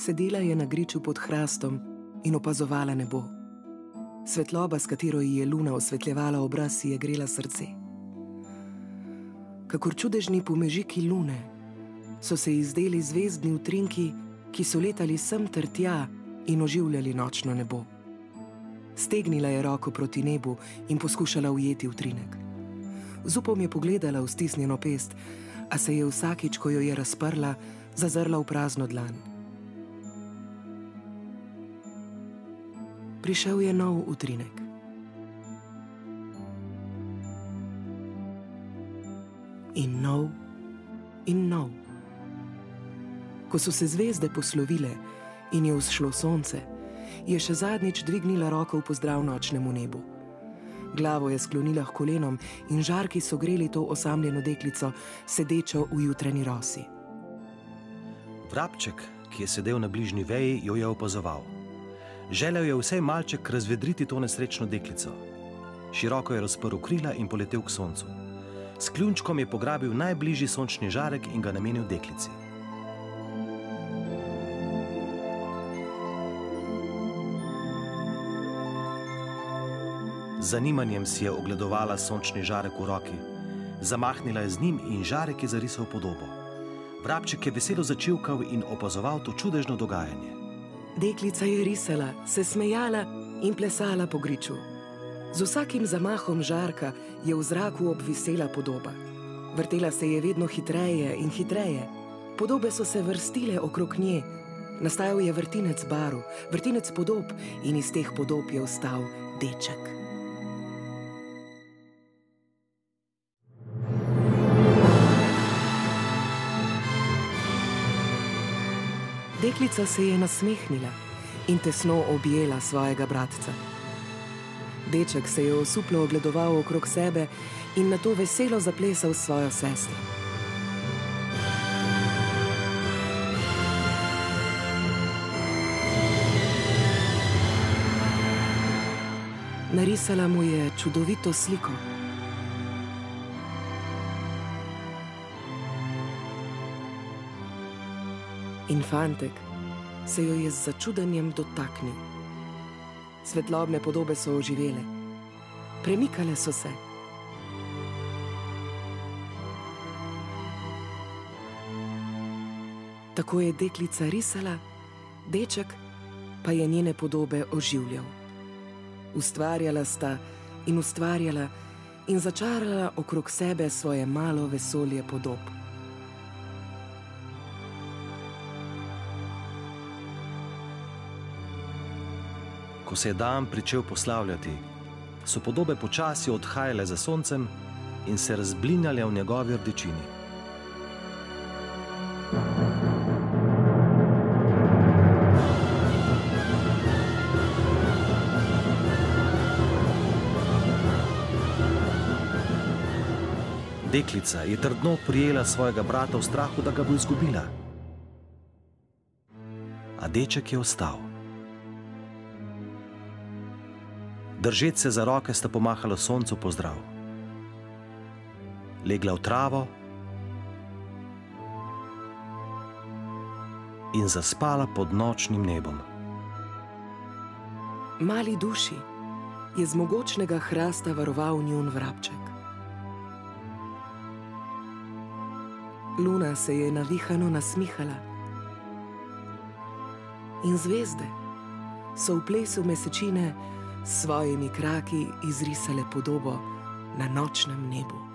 Sedela je na griču pod hrastom in opazovala nebo. Svetloba, s katero ji je luna osvetljevala obraz, si je grela srce. Kakor čudežni pomežiki lune so se izdeli zvezdni utrinki, ki so letali sem ter tja in oživljali nočno nebo. Stegnila je roko proti nebu in poskušala ujeti utrinek. Z upom je pogledala v stisnjeno pest, a se je vsakič, ko jo je razprla, zazrla v prazno dlan. Prišel je nov utrinek. In nov, in nov. Ko so se zvezde poslovile in je vzšlo sonce, je še zadnjič dvignila roko v pozdrav nočnemu nebu. Glavo je sklonila k kolenom in žarki so greli to osamljeno deklico, sedečo v jutranji rosi. Vrabček, ki je sedel na bližnji veji, jo je opazoval. Želel je vsaj malček razvedriti to nesrečno deklico. Široko je razprl krila in poletel k soncu. S kljunčkom je pograbil najbližji sončni žarek in ga namenil deklici. Z zanimanjem si je ogledovala sončni žarek v roki. Zamahnila je z njim in žarek je zarisal podobo. Vrabček je veselo začivkal in opazoval to čudežno dogajanje. Deklica je risala, se smejala in plesala po griču. Z vsakim zamahom žarka je v zraku obvisela podoba. Vrtela se je vedno hitreje in hitreje. Podobe so se vrstile okrog nje. Nastajal je vrtinec barv, vrtinec podob in iz teh podob je vstal deček. Deklica se je nasmehnila in tesno objela svojega bratca. Deček se je osuplo ogledoval okrog sebe in nato veselo zaplesal s svojo sestro. Narisala mu je čudovito sliko. In fantek se jo je z začudenjem dotaknil. Svetlobne podobe so oživele. Premikale so se. Tako je deklica risala, deček pa je njene podobe oživljal. Ustvarjala sta in ustvarjala in začarala okrog sebe svoje malo vesolje podob. Ko se je dan pričel poslavljati, so podobe počasi odhajale za soncem in se razblinjale v njegovi rdečini. Deklica je trdno prijela svojega brata v strahu, da ga bo izgubila. A deček je ostal. Držeč se za roke sta pomahala soncu pozdrav. Legla v travo in zaspala pod nočnim nebom. Mali duši je z mogočnega hrasta varoval njun vrabček. Luna se je navihano nasmihala in zvezde so v plesu mesečine s svojimi kraki izrisale podobo na nočnem nebu.